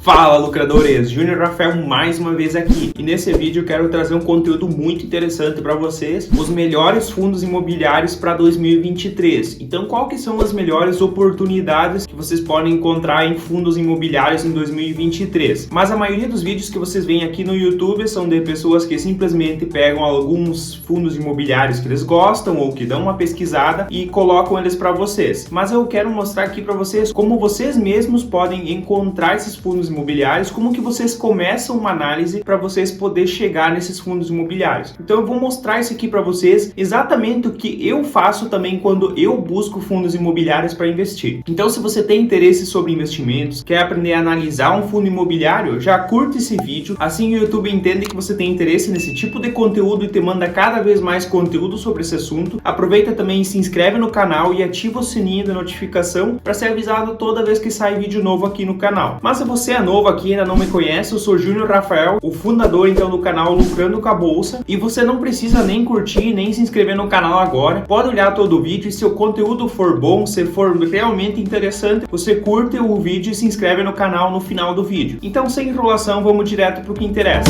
Fala, lucradores! Júnior Rafael mais uma vez aqui, e nesse vídeo eu quero trazer um conteúdo muito interessante para vocês, os melhores fundos imobiliários para 2023. Então, qual que são as melhores oportunidades que vocês podem encontrar em fundos imobiliários em 2023? Mas a maioria dos vídeos que vocês veem aqui no YouTube são de pessoas que simplesmente pegam alguns fundos imobiliários que eles gostam ou que dão uma pesquisada e colocam eles para vocês. Mas eu quero mostrar aqui para vocês como vocês mesmos podem encontrar esses fundos imobiliários, como que vocês começam uma análise para vocês poder chegar nesses fundos imobiliários. Então eu vou mostrar isso aqui para vocês, exatamente o que eu faço também quando eu busco fundos imobiliários para investir. Então, se você tem interesse sobre investimentos, quer aprender a analisar um fundo imobiliário, já curte esse vídeo, assim o YouTube entende que você tem interesse nesse tipo de conteúdo e te manda cada vez mais conteúdo sobre esse assunto. Aproveita também e se inscreve no canal e ativa o sininho da notificação para ser avisado toda vez que sai vídeo novo aqui no canal. Mas se você é novo aqui e ainda não me conhece, eu sou Júnior Rafael, o fundador então do canal Lucrando com a Bolsa, e você não precisa nem curtir, nem se inscrever no canal agora. Pode olhar todo o vídeo e se o conteúdo for bom, se for realmente interessante, você curte o vídeo e se inscreve no canal no final do vídeo. Então, sem enrolação, vamos direto para o que interessa.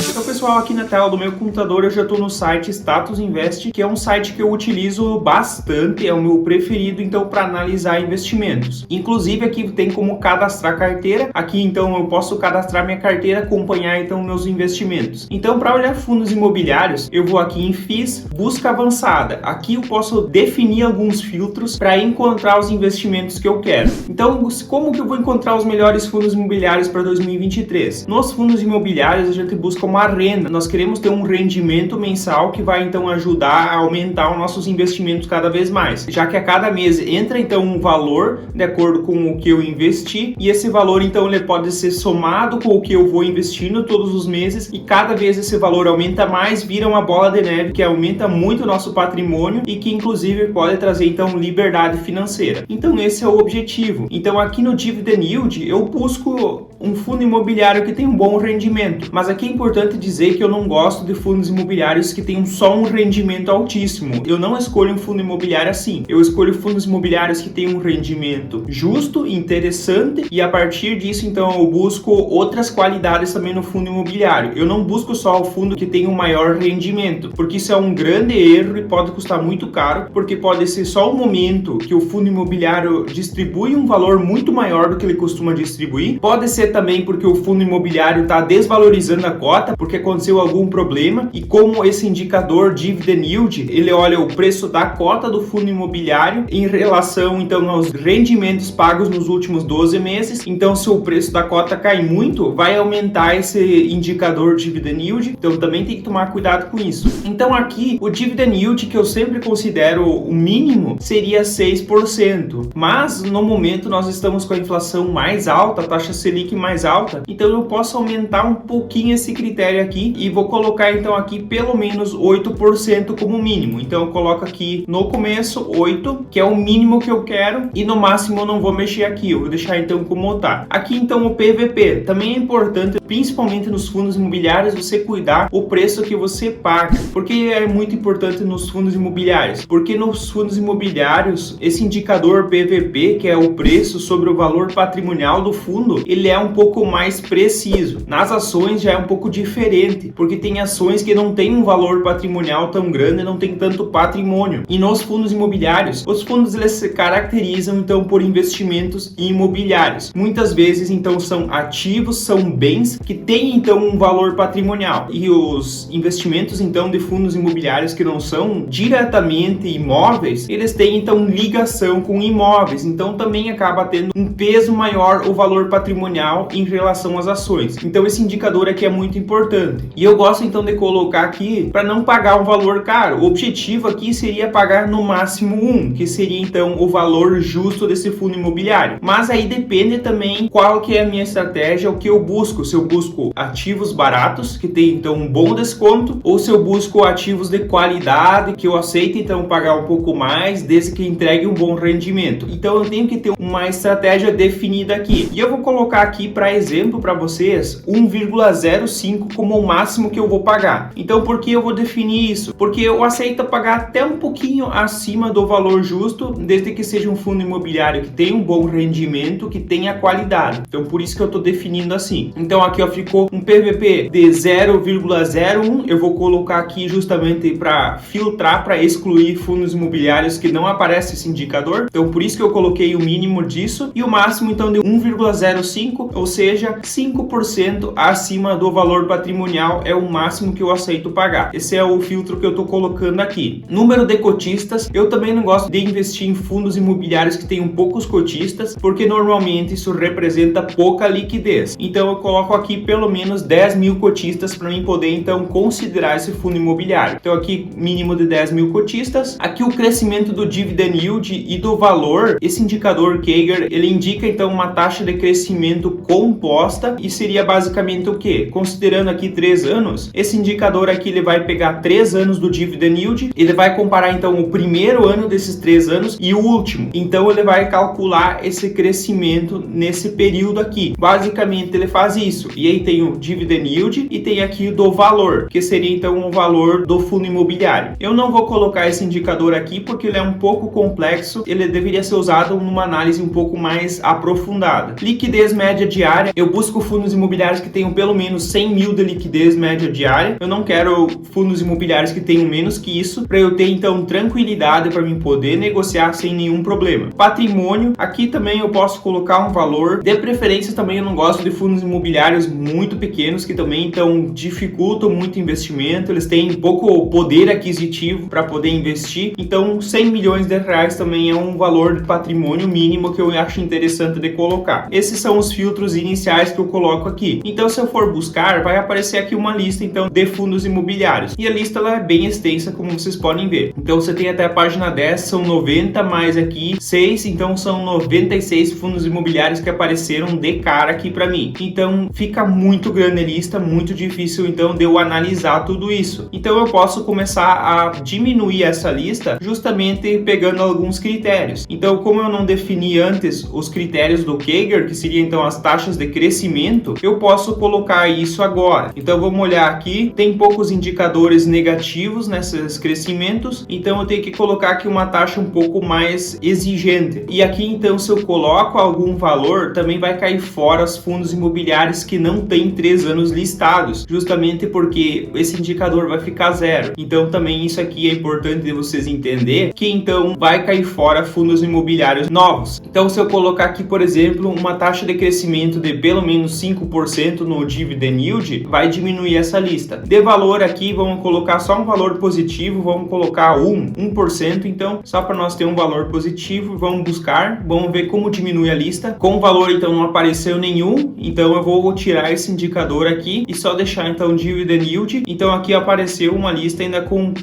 Então, pessoal, aqui na tela do meu computador eu já estou no site Status Invest, que é um site que eu utilizo bastante, é o meu preferido então para analisar investimentos. Inclusive aqui tem como cadastrar carteira, aqui então eu posso cadastrar minha carteira, acompanhar então meus investimentos. Então, para olhar fundos imobiliários, eu vou aqui em FIIs, busca avançada. Aqui eu posso definir alguns filtros para encontrar os investimentos que eu quero. Então, como que eu vou encontrar os melhores fundos imobiliários para 2023? Nos fundos imobiliários a gente busca uma renda, nós queremos ter um rendimento mensal que vai então ajudar a aumentar os nossos investimentos cada vez mais, já que a cada mês entra então um valor de acordo com o que eu investi, e esse valor então ele pode ser somado com o que eu vou investindo todos os meses, e cada vez esse valor aumenta mais, vira uma bola de neve que aumenta muito o nosso patrimônio e que inclusive pode trazer então liberdade financeira. Então esse é o objetivo. Então aqui no Dividend Yield eu busco um fundo imobiliário que tem um bom rendimento, mas aqui é importante dizer que eu não gosto de fundos imobiliários que tenham só um rendimento altíssimo. Eu não escolho um fundo imobiliário assim. Eu escolho fundos imobiliários que tenham um rendimento justo, interessante, e a partir disso então eu busco outras qualidades também no fundo imobiliário. Eu não busco só o fundo que tem um maior rendimento, porque isso é um grande erro e pode custar muito caro, porque pode ser só o momento que o fundo imobiliário distribui um valor muito maior do que ele costuma distribuir. Pode ser também porque o fundo imobiliário está desvalorizando a cota, porque aconteceu algum problema, e como esse indicador Dividend Yield, ele olha o preço da cota do fundo imobiliário em relação então aos rendimentos pagos nos últimos 12 meses. Então, se o preço da cota cai muito, vai aumentar esse indicador Dividend Yield, então também tem que tomar cuidado com isso. Então aqui, o Dividend Yield que eu sempre considero o mínimo seria 6%, mas no momento nós estamos com a inflação mais alta, a taxa Selic mais alta, então eu posso aumentar um pouquinho esse critério aqui e vou colocar então aqui pelo menos 8% como mínimo. Então eu coloco aqui no começo 8, que é o mínimo que eu quero, e no máximo eu não vou mexer aqui, eu vou deixar então como tá. Aqui então o PVP, também é importante, principalmente nos fundos imobiliários, você cuidar o preço que você paga. Porque é muito importante nos fundos imobiliários? Porque nos fundos imobiliários, esse indicador PVP, que é o preço sobre o valor patrimonial do fundo, ele é um pouco mais preciso. Nas ações já é um pouco diferente, porque tem ações que não tem um valor patrimonial tão grande, não tem tanto patrimônio. E nos fundos imobiliários, os fundos eles se caracterizam então por investimentos imobiliários. Muitas vezes então são ativos, são bens que têm então um valor patrimonial. E os investimentos então de fundos imobiliários que não são diretamente imóveis, eles têm então ligação com imóveis. Então também acaba tendo um peso maior o valor patrimonial em relação às ações. Então esse indicador aqui é muito importante. E eu gosto então de colocar aqui para não pagar um valor caro. O objetivo aqui seria pagar no máximo 1, que seria então o valor justo desse fundo imobiliário. Mas aí depende também qual que é a minha estratégia, o que eu busco. Se eu busco ativos baratos, que tem então um bom desconto, ou se eu busco ativos de qualidade, que eu aceito então pagar um pouco mais, desde que entregue um bom rendimento. Então eu tenho que ter uma estratégia definida aqui. E eu vou colocar aqui para exemplo para vocês 1,05 como o máximo que eu vou pagar. Então por que eu vou definir isso? Porque eu aceito pagar até um pouquinho acima do valor justo, desde que seja um fundo imobiliário que tenha um bom rendimento, que tenha qualidade. Então por isso que eu estou definindo assim. Então aqui ó, ficou um PVP de 0,01. Eu vou colocar aqui justamente para filtrar, para excluir fundos imobiliários que não aparece esse indicador. Então por isso que eu coloquei o mínimo disso e o máximo então de 1,05, ou seja, 5% acima do valor patrimonial é o máximo que eu aceito pagar. Esse é o filtro que eu estou colocando aqui. Número de cotistas, eu também não gosto de investir em fundos imobiliários que tenham poucos cotistas, porque normalmente isso representa pouca liquidez. Então eu coloco aqui pelo menos 10 mil cotistas para mim poder então considerar esse fundo imobiliário. Então aqui mínimo de 10 mil cotistas. Aqui o crescimento do dividend yield e do valor, esse indicador Kager, ele indica então uma taxa de crescimento composta e seria basicamente o que? Considerando aqui 3 anos, esse indicador aqui ele vai pegar 3 anos do dividend yield, ele vai comparar então o primeiro ano desses 3 anos e o último. Então ele vai calcular esse crescimento nesse período aqui. Basicamente ele faz isso. E aí tem o dividend yield e tem aqui o do valor, que seria então o valor do fundo imobiliário. Eu não vou colocar esse indicador aqui porque ele é um pouco complexo, ele deveria ser usado numa análise um pouco mais aprofundada. Liquidez média diária, eu busco fundos imobiliários que tenham pelo menos 100 mil de liquidez média diária. Eu não quero fundos imobiliários que tenham menos que isso, para eu ter então tranquilidade para mim poder negociar sem nenhum problema. Patrimônio, aqui também eu posso colocar um valor, de preferência também eu não gosto de fundos imobiliários muito pequenos que também então dificultam muito investimento, eles têm pouco poder aquisitivo para poder investir, então 100 milhões de reais também é um valor de patrimônio mínimo que eu acho interessante de colocar. Esses são os filtros iniciais que eu coloco aqui. Então se eu for buscar, vai aparecer aqui uma lista então de fundos imobiliários, e a lista ela é bem extensa, como vocês podem ver. Então você tem até a página 10, são 90 mais aqui 6, então são 96 fundos imobiliários que apareceram de cara aqui para mim. Então fica muito grande a lista, muito difícil então de eu analisar tudo isso. Então eu posso começar a diminuir essa lista justamente pegando alguns critérios. Então como eu não defini antes os critérios do Kager, que seria então as taxas de crescimento, eu posso colocar isso agora. Então vamos olhar aqui, tem poucos indicadores negativos nesses crescimentos, então eu tenho que colocar aqui uma taxa um pouco mais exigente. E aqui então se eu coloco algum valor, também vai cair fora os fundos imobiliários que não têm 3 anos listados, justamente porque esse indicador vai ficar zero. Então também isso aqui é importante de vocês entender, que então vai cair fora fundos imobiliários novos. Então se eu colocar aqui, por exemplo, uma taxa de crescimento de pelo menos 5% no dividend yield, vai diminuir essa lista. De valor aqui, vamos colocar só um valor positivo, vamos colocar 1%, então só para nós ter um valor positivo, vamos buscar, vamos ver como diminui a lista. Com o valor então não apareceu nenhum, então eu vou tirar esse indicador aqui e só deixar então dividend yield. Então aqui apareceu uma lista ainda com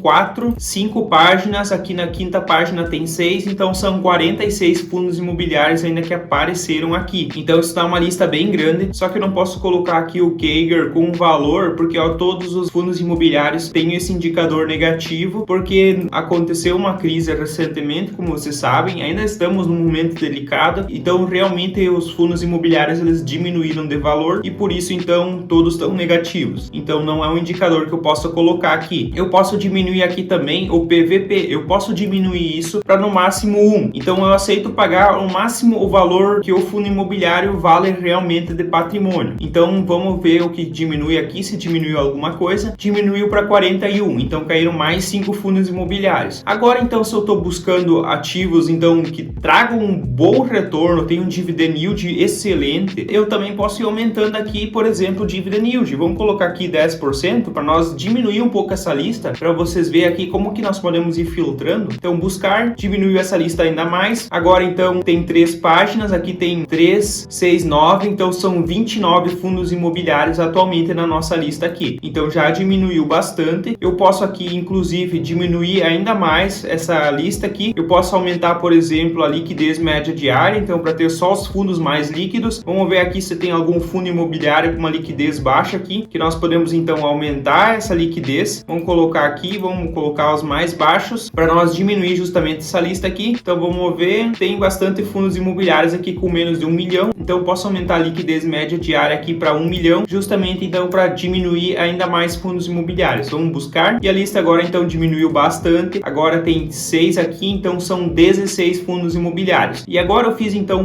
5 páginas, aqui na quinta página tem 6, então são 46 fundos imobiliários ainda que apareceram aqui. Então isso dá uma lista bem grande, só que eu não posso colocar aqui o Kager com valor, porque ó, todos os fundos imobiliários têm esse indicador negativo, porque aconteceu uma crise recentemente, como vocês sabem, ainda estamos num momento delicado, então realmente os fundos imobiliários eles diminuíram de valor e por isso então todos estão negativos. Então não é um indicador que eu possa colocar aqui. Eu posso diminuir aqui também o PVP, eu posso diminuir isso para no máximo 1. Então eu aceito pagar o máximo o valor que o fundo imobiliário vale realmente de patrimônio. Então vamos ver o que diminui aqui, se diminuiu alguma coisa. Diminuiu para 41, então caíram mais 5 fundos imobiliários. Agora então se eu estou buscando ativos então que tragam um bom retorno, tem um dividend yield excelente, eu também posso ir aumentando aqui, por exemplo, o dividend yield. Vamos colocar aqui 10% para nós diminuir um pouco essa lista, para vocês verem aqui como que nós podemos ir filtrando. Então buscar, diminuiu essa lista ainda mais. Agora então tem 3 páginas, aqui tem 3, 6, 9, então são 29 fundos imobiliários atualmente na nossa lista aqui. Então já diminuiu bastante. Eu posso aqui inclusive diminuir ainda mais essa lista aqui. Eu posso aumentar, por exemplo, a liquidez média diária, então para ter só os fundos mais líquidos. Vamos ver aqui se tem algum fundo imobiliário imobiliário com uma liquidez baixa aqui, que nós podemos então aumentar essa liquidez. Vamos colocar aqui, vamos colocar os mais baixos para nós diminuir justamente essa lista aqui. Então vamos ver, tem bastante fundos imobiliários aqui com menos de 1 milhão, então eu posso aumentar a liquidez média diária aqui para 1 milhão, justamente então para diminuir ainda mais fundos imobiliários. Vamos buscar, e a lista agora então diminuiu bastante, agora tem 6 aqui, então são 16 fundos imobiliários. E agora eu fiz então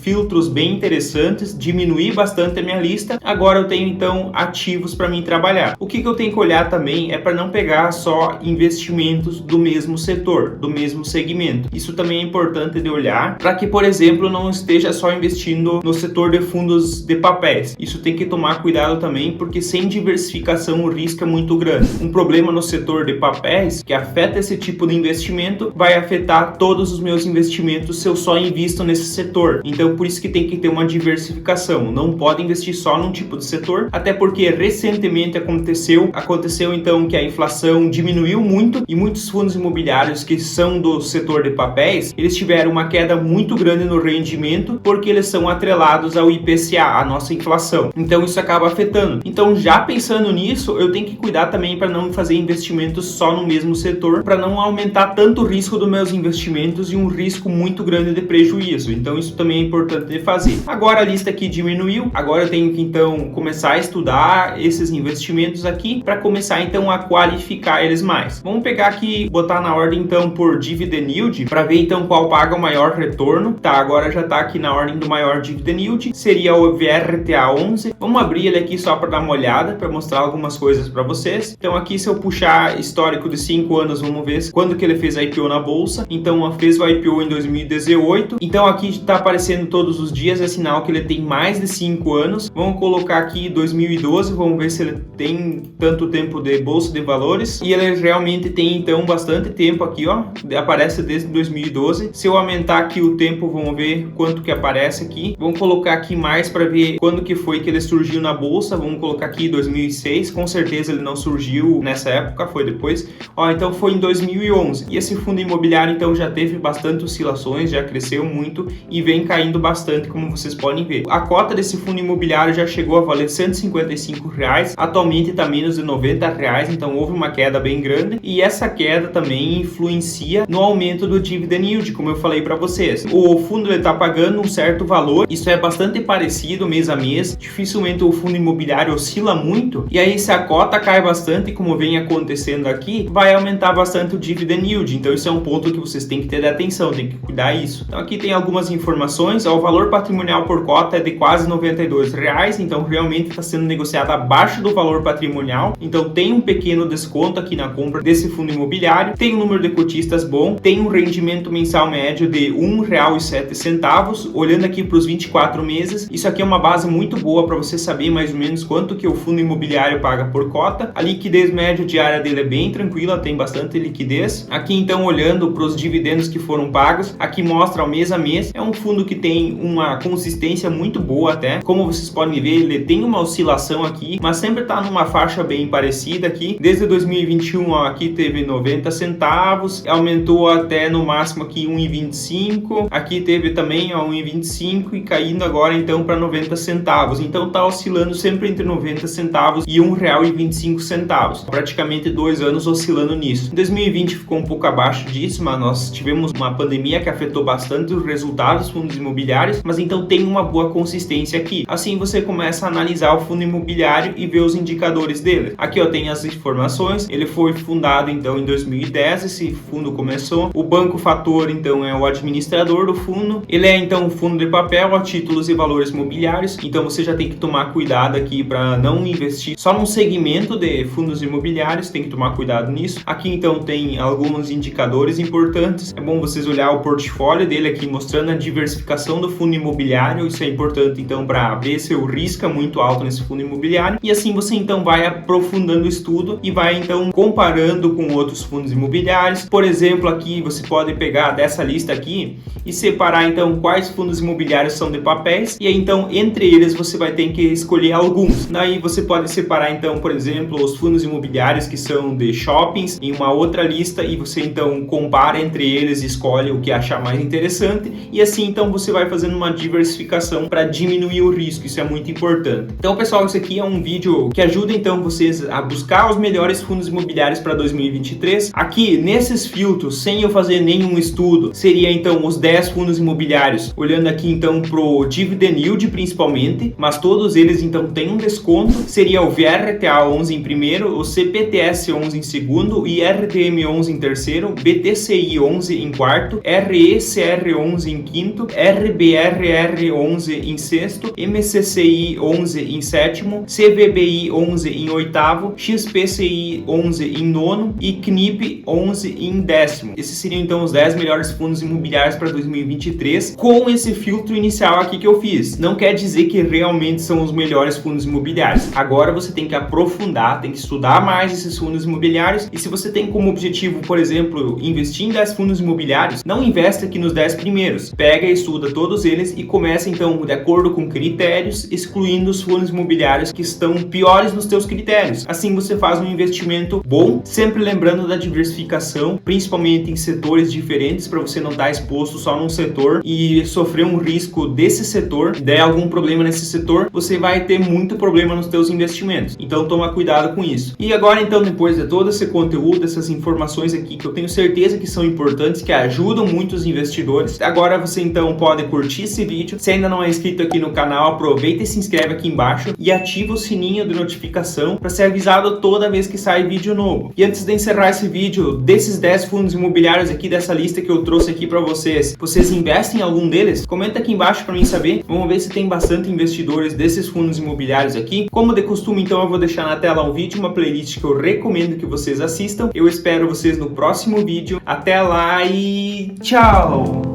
filtros bem interessantes, diminuí bastante a minha lista, agora eu tenho então ativos para mim trabalhar. O que eu tenho que olhar também é para não pegar só investimentos do mesmo setor, do mesmo segmento. Isso também é importante de olhar, para que, por exemplo, não esteja só investindo no setor de fundos de papéis. Isso tem que tomar cuidado também, porque sem diversificação o risco é muito grande. Um problema no setor de papéis que afeta esse tipo de investimento vai afetar todos os meus investimentos se eu só invisto nesse setor. Então, por isso que tem que ter uma diversificação. Não pode investir só num tipo de setor, até porque recentemente aconteceu então que a inflação diminuiu muito e muitos fundos imobiliários que são do setor de papéis, eles tiveram uma queda muito grande no rendimento porque eles são atrelados ao IPCA, a nossa inflação. Então isso acaba afetando. Então, já pensando nisso, eu tenho que cuidar também para não fazer investimentos só no mesmo setor, para não aumentar tanto o risco dos meus investimentos e um risco muito grande de prejuízo. Então isso também é importante de fazer. Agora a lista aqui diminuiu, agora eu tenho que então começar a estudar esses investimentos aqui para começar então a qualificar eles mais. Vamos pegar aqui, botar na ordem então por dividend yield, para ver então qual paga o maior retorno. Tá, agora já tá aqui na ordem do maior dividend yield, seria o VRTA11. Vamos abrir ele aqui só para dar uma olhada, para mostrar algumas coisas para vocês. Então aqui, se eu puxar histórico de 5 anos, vamos ver quando que ele fez a IPO na bolsa. Então fez o IPO em 2018. Então aqui está aparecendo todos os dias, é sinal que ele tem mais de 5 anos. Vamos colocar aqui 2012, vamos ver se ele tem tanto tempo de bolsa de valores. E ele realmente tem então bastante tempo aqui, ó, aparece desde 2012. Se eu aumentar aqui o tempo, vamos ver quanto que aparece aqui. Vamos colocar aqui mais para ver quando que foi que ele surgiu na bolsa. Vamos colocar aqui 2006, com certeza ele não surgiu nessa época, foi depois. Ó, então foi em 2011. E esse fundo imobiliário então já teve bastante oscilações, já cresceu muito e vem caindo bastante, como vocês podem ver. A cota desse fundo imobiliário já chegou a valer R$155, atualmente está menos de R$90, então houve uma queda bem grande, e essa queda também influencia no aumento do dividend yield, como eu falei para vocês. O fundo está pagando um certo valor, isso é bastante parecido mês a mês, dificilmente o fundo imobiliário oscila muito, e aí se a cota cai bastante, como vem acontecendo aqui, vai aumentar bastante o dividend yield. Então isso é um ponto que vocês têm que ter atenção, tem que cuidar isso. Então aqui tem algumas informações, ó, o valor patrimonial por cota é de quase R$92, então realmente está sendo negociado abaixo do valor patrimonial, então tem um pequeno desconto aqui na compra desse fundo imobiliário, tem um número de cotistas bom, tem um rendimento mensal médio de R$1,07, olhando aqui para os 24 meses, isso aqui é uma base muito boa para você saber mais ou menos quanto que o fundo imobiliário paga por cota. A liquidez média diária dele é bem tranquila, tem bastante liquidez. Aqui então, olhando para os dividendos que foram pagos, aqui mostra o mês a mês, é um fundo que tem uma consistência muito boa até, como vocês podem ver, ele tem uma oscilação aqui, mas sempre está numa faixa bem parecida aqui. Desde 2021, ó, aqui teve 90 centavos, aumentou até no máximo aqui 1,25, aqui teve também 1,25 e caindo agora então para 90 centavos, então está oscilando sempre entre 90 centavos e R$1,25, praticamente 2 anos oscilando nisso. Em 2020 ficou um pouco abaixo disso, mas nós tivemos uma pandemia que afetou bastante os resultados dos fundos imobiliários, mas então tem uma boa consistência aqui. Assim você começa a analisar o fundo imobiliário e ver os indicadores dele. Aqui, ó, tem as informações. Ele foi fundado então em 2010, esse fundo começou. O Banco Fator então é o administrador do fundo. Ele é então um fundo de papel a títulos e valores imobiliários, então você já tem que tomar cuidado aqui para não investir só num segmento de fundos imobiliários, tem que tomar cuidado nisso. Aqui então tem alguns indicadores importantes, é bom vocês olhar o portfólio dele aqui, mostrando a diversificação do fundo imobiliário, isso é importante então para ver se o risco é muito alto nesse fundo imobiliário, e assim você então vai aprofundando o estudo e vai então comparando com outros fundos imobiliários. Por exemplo, aqui você pode pegar dessa lista aqui e separar então quais fundos imobiliários variação de papéis, e aí então entre eles você vai ter que escolher alguns. Daí você pode separar então, por exemplo, os fundos imobiliários que são de shoppings em uma outra lista, e você então compara entre eles e escolhe o que achar mais interessante, e assim então você vai fazendo uma diversificação para diminuir o risco. Isso é muito importante. Então, pessoal, isso aqui é um vídeo que ajuda então vocês a buscar os melhores fundos imobiliários para 2023. Aqui nesses filtros, sem eu fazer nenhum estudo, seria então os 10 fundos imobiliários, olhando aqui então pro dividend yield principalmente, mas todos eles então têm um desconto. Seria o VRTA 11 em primeiro, o CPTS 11 em segundo, o IRDM 11 em terceiro, BTCI 11 em quarto, RECR 11 em quinto, RBRR 11 em sexto, MCCI 11 em sétimo, CVBI 11 em oitavo, XPCI 11 em nono e CNIP 11 em décimo. Esses seriam então os 10 melhores fundos imobiliários para 2023 com esse filtro inicial aqui que eu fiz. Não quer dizer que realmente são os melhores fundos imobiliários. Agora você tem que aprofundar, tem que estudar mais esses fundos imobiliários, e se você tem como objetivo, por exemplo, investir em 10 fundos imobiliários, não investe aqui nos 10 primeiros. Pega e estuda todos eles e começa então de acordo com critérios, excluindo os fundos imobiliários que estão piores nos teus critérios. Assim você faz um investimento bom, sempre lembrando da diversificação, principalmente em setores diferentes, para você não estar exposto só num setor e sofrer um risco desse setor. Der algum problema nesse setor, você vai ter muito problema nos teus investimentos. Então toma cuidado com isso. E agora então, depois de todo esse conteúdo, essas informações aqui que eu tenho certeza que são importantes, que ajudam muito os investidores, agora você então pode curtir esse vídeo. Se ainda não é inscrito aqui no canal, aproveita e se inscreve aqui embaixo e ativa o sininho de notificação para ser avisado toda vez que sai vídeo novo. E antes de encerrar esse vídeo, desses 10 fundos imobiliários aqui dessa lista que eu trouxe aqui para vocês, vocês investem em algum deles? Comenta aqui embaixo para mim saber. Vamos ver se tem bastante investidores desses fundos imobiliários aqui. Como de costume, então eu vou deixar na tela um vídeo, uma playlist que eu recomendo que vocês assistam. Eu espero vocês no próximo vídeo. Até lá e tchau!